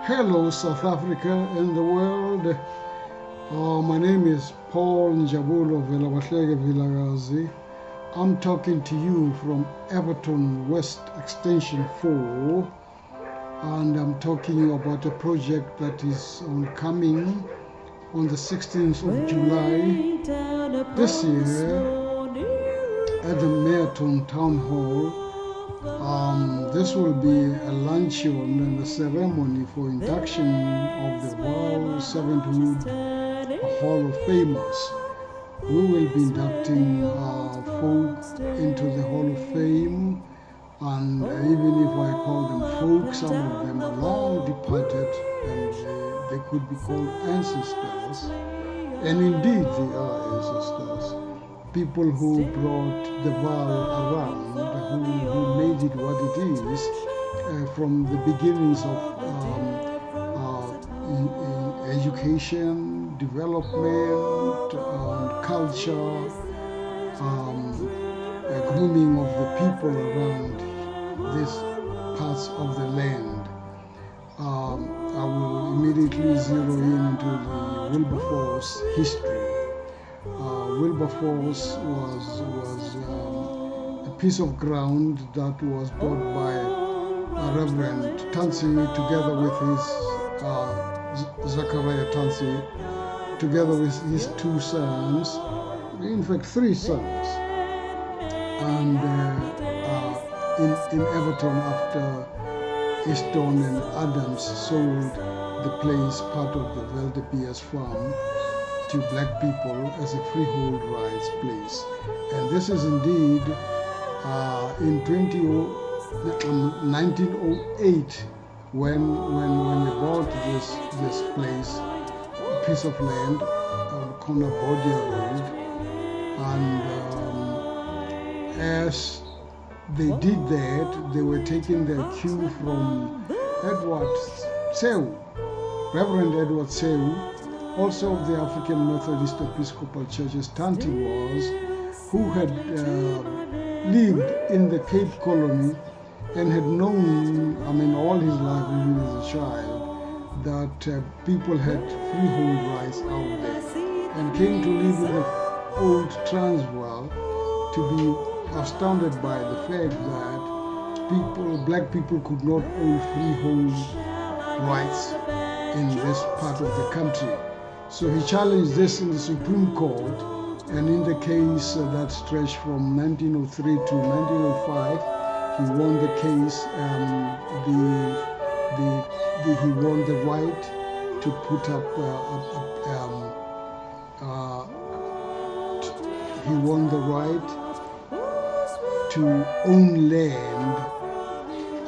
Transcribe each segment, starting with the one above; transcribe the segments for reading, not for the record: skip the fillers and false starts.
Hello, South Africa and the world. My name is Paul Njabulo Vilakazi. I'm talking to you from Everton West Extension 4, and I'm talking you about a project that is coming on the 16th of July this year at the Merton Town Hall. This will be a luncheon and a ceremony for induction of the Vaal Servanthood Hall of Famers. We will be inducting folk into the Hall of Fame, and even if I call them folk, some of them are long departed and they could be called ancestors. And indeed they are ancestors. People who brought the Vaal around, who made it what it is from the beginnings of education, development, culture, grooming of the people around these parts of the land. I will immediately zero in into the Wilberforce history. Wilberforce was a piece of ground that was bought by Reverend Tansi together with his Zachariah Tansi, together with his two sons, in fact 3 sons, and in Everton after Easton and Adams sold the place, part of the Veldebeers farm, to black people as a freehold rights place. And this is indeed in 1908 when they bought this place, a piece of land on corner Bodia Road, and as they did that, they were taking their cue from Edward Seu, Reverend Edward Seu, also of the African Methodist Episcopal Church's Tanti was, who had lived in the Cape Colony and had known, all his life, even as a child, that people had freehold rights out there, and came to live in the old Transvaal to be astounded by the fact that black people could not own freehold rights in this part of the country. So he challenged this in the Supreme Court, and in the case that stretched from 1903 to 1905, he won the case. He won the right to put up. He won the right to own land,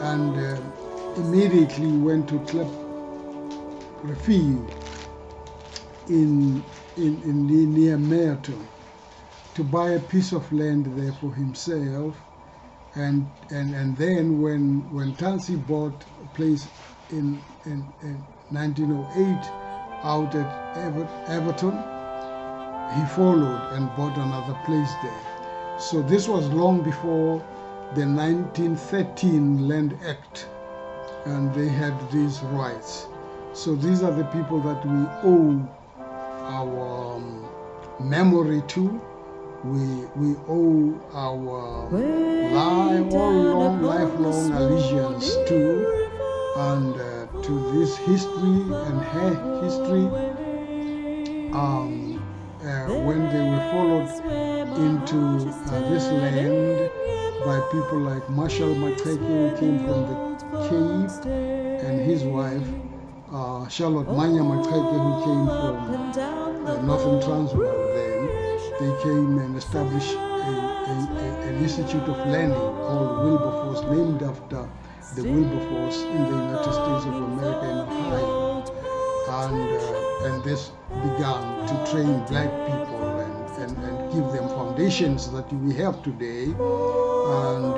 and immediately went to Klep Refuge in near Merton to buy a piece of land there for himself, and then when Tansi bought a place in 1908 out at Everton, he followed and bought another place there. So this was long before the 1913 Land Act, and they had these rights. So these are the people that we owe our memory to. We owe our lifelong allegiance to, and to this history and her history. When they were followed into this land by people like Marshall McCracken, who came from the Cape, and his wife, Charlotte Manya McCracken, who came from Northern Transvaal then. They came and established an institute of learning called Wilberforce, named after the Wilberforce in the United States of America in Ohio. And this began to train black people and give them foundations that we have today. And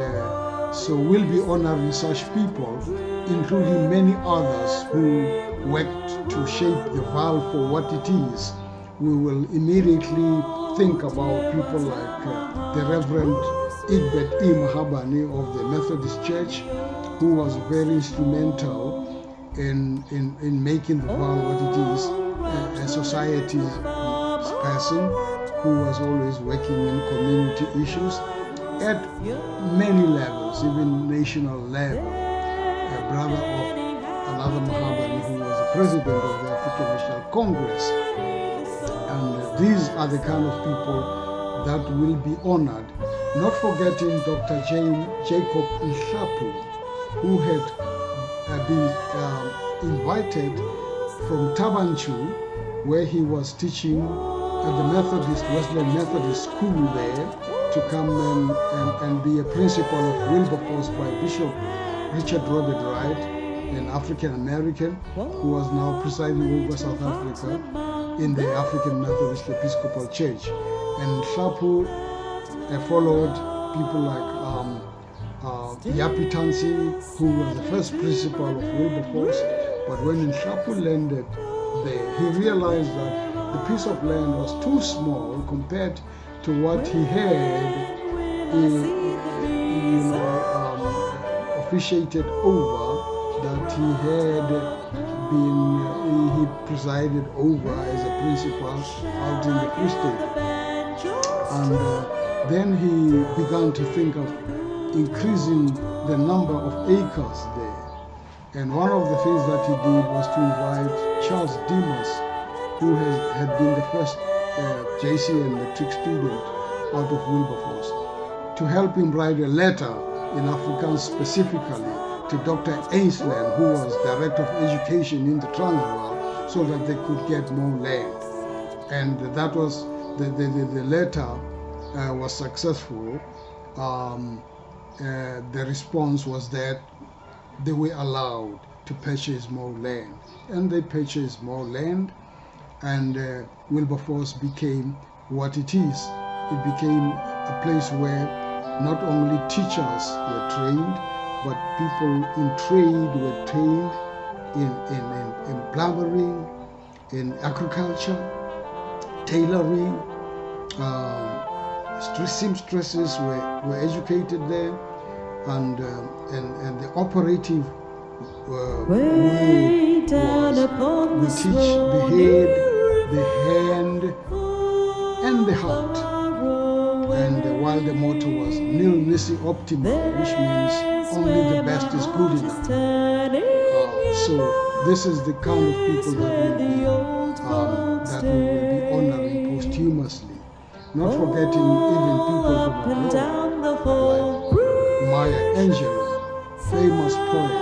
so we'll be honoring such people, including many others who worked to shape the Vaal for what it is. We will immediately think about people like the Reverend Egbert E. Mahabane of the Methodist Church, who was very instrumental in making the Vaal what it is, a society person who was always working in community issues at many levels, even national level. A brother of another Mahabali who was the president of the African National Congress. And these are the kind of people that will be honored. Not forgetting Dr. Jacob Nhlapu, who had been invited from Tabanchu, where he was teaching at the Wesleyan Methodist School there, to come and be a principal of Wilberforce by Bishop Richard Robert Wright, an African American who was now presiding over South Africa in the African Methodist Episcopal Church. And Nhlapu followed people like Yapi Tansi, who was the first principal of Wilberforce. But when Nhlapu landed there, he realized that the piece of land was too small compared to what he had officiated over, that he had he presided over as a principal out in the Free State. And then he began to think of increasing the number of acres there. And one of the things that he did was to invite Charles Dimas, who had been the first JCN matric student out of Wilberforce, to help him write a letter in Afrikaans specifically to Dr. Ainsland, who was Director of Education in the Transvaal, so that they could get more land. And that was, the letter was successful. The response was that they were allowed to purchase more land. And they purchased more land, and Wilberforce became what it is. It became a place where not only teachers were trained, but people in trade were trained in plumbering, in agriculture, tailoring. Seamstresses were educated there, and the operative word was, we teach the head, the hand, and the heart. And while the motto was nil nisi optima, which means only the best is good enough. So this is the kind of people that we will be honoring posthumously. Not forgetting even people from abroad, like Maya Angelou, famous poet,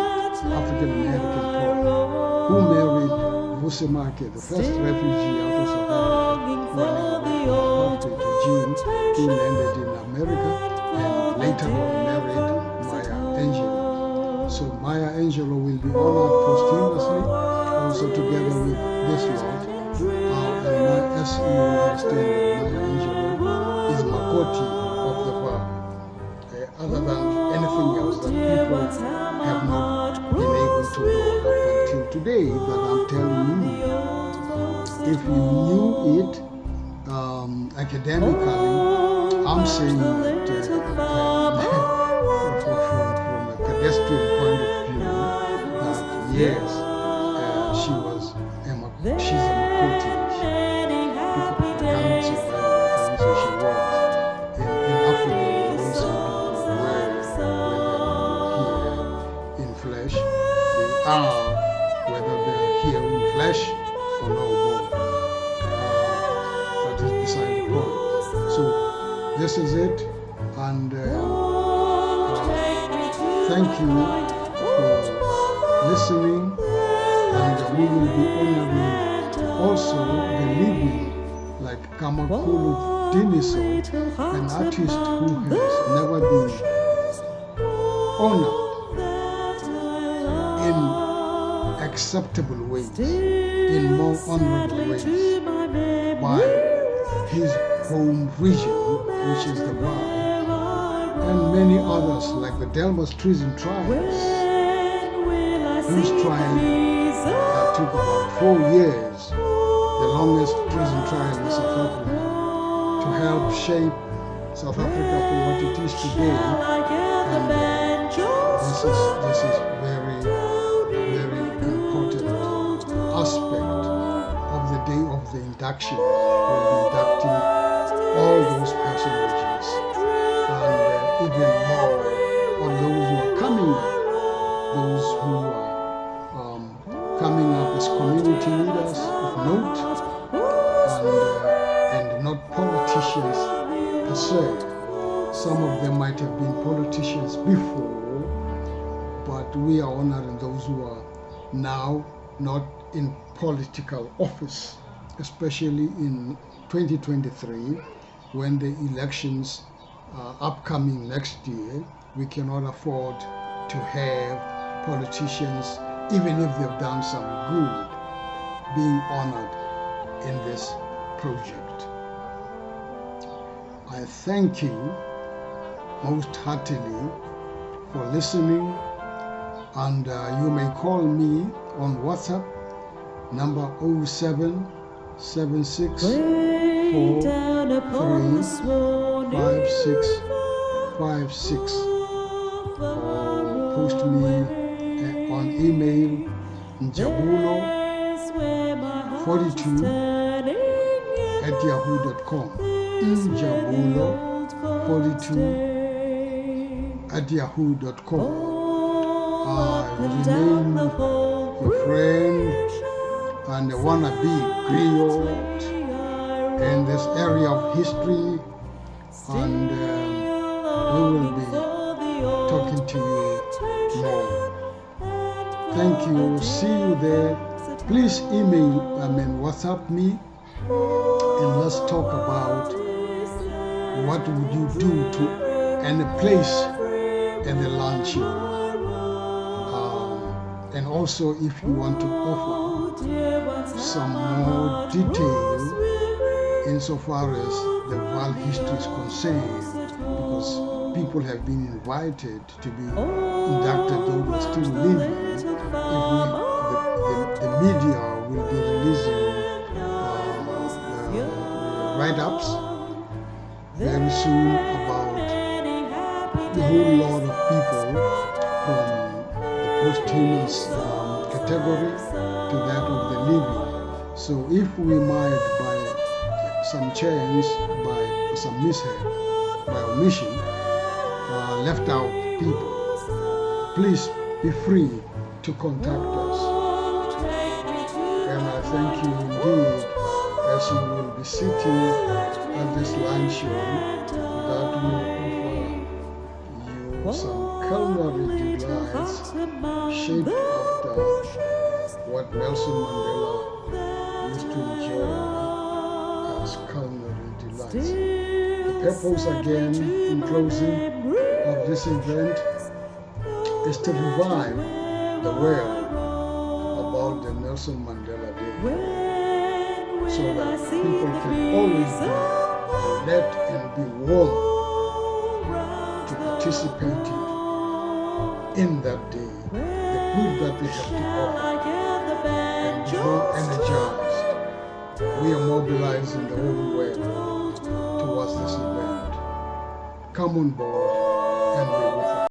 African-American poet, who married Vusemake, the first refugee out of South Africa running away from the apartheid regime, who landed in America and later on married Maya Angelou. So Maya Angelou will be honored posthumously, also together with this lot. As you understand, Maya Angelou is Makoti of the Vaal, other than anything else that people have not been able to know up until today. But I'm telling you, if you knew it academically, I'm saying that from a pedestrian point of view, that yes, she's a Makoti. Whether they're here in flesh or no more. That is beside the point. So this is it, and thank you for listening, and we will be honoring also the living, like Kamakulu Diniso, an artist who has never been honored in acceptable ways, in more honorable ways, by his home region, which is the Vaal, and many others like the Delmas Treason trials, whose trial took about 4 years, the longest treason trial in South Africa, to help shape South Africa for what it is today. And this is very, very induction will be inducting all those personages and even more on those who are coming up, those who are coming up as community leaders of note and not politicians per se. Some of them might have been politicians before, but we are honoring those who are now not in political office, especially in 2023 when the elections are upcoming next year. We cannot afford to have politicians, even if they've done some good, being honored in this project. I thank you most heartily for listening, and you may call me on WhatsApp number 0776435656, or post me on email njabulo42@yahoo.com, njabulo42@yahoo.com. I remain your friend and a wannabe griot in this area of history, and we will be talking to you more. Thank you. See you there. Please WhatsApp me, and let's talk about what would you do to any place in the land show. And also, if you want to offer some more detail insofar as the Vaal history is concerned, because people have been invited to be inducted though we're still living. The media will be releasing write-ups very soon about the whole lot of people from the posthumous category to that of the living. So if we might, by some chance, by some mishap, by omission, left out people, please be free to contact us. And I thank you indeed, as you will be sitting at this lunch show that will offer you some culinary delights shaped after what Nelson Mandela used to enjoy as culinary delights. The purpose, again, in closing of this event, is to revive the world about the Nelson Mandela Day, so that people can always be led and be warm to participate in that day, the good that they have to offer, and be more energized. We are mobilizing the whole world towards this event. Come on board and be with us.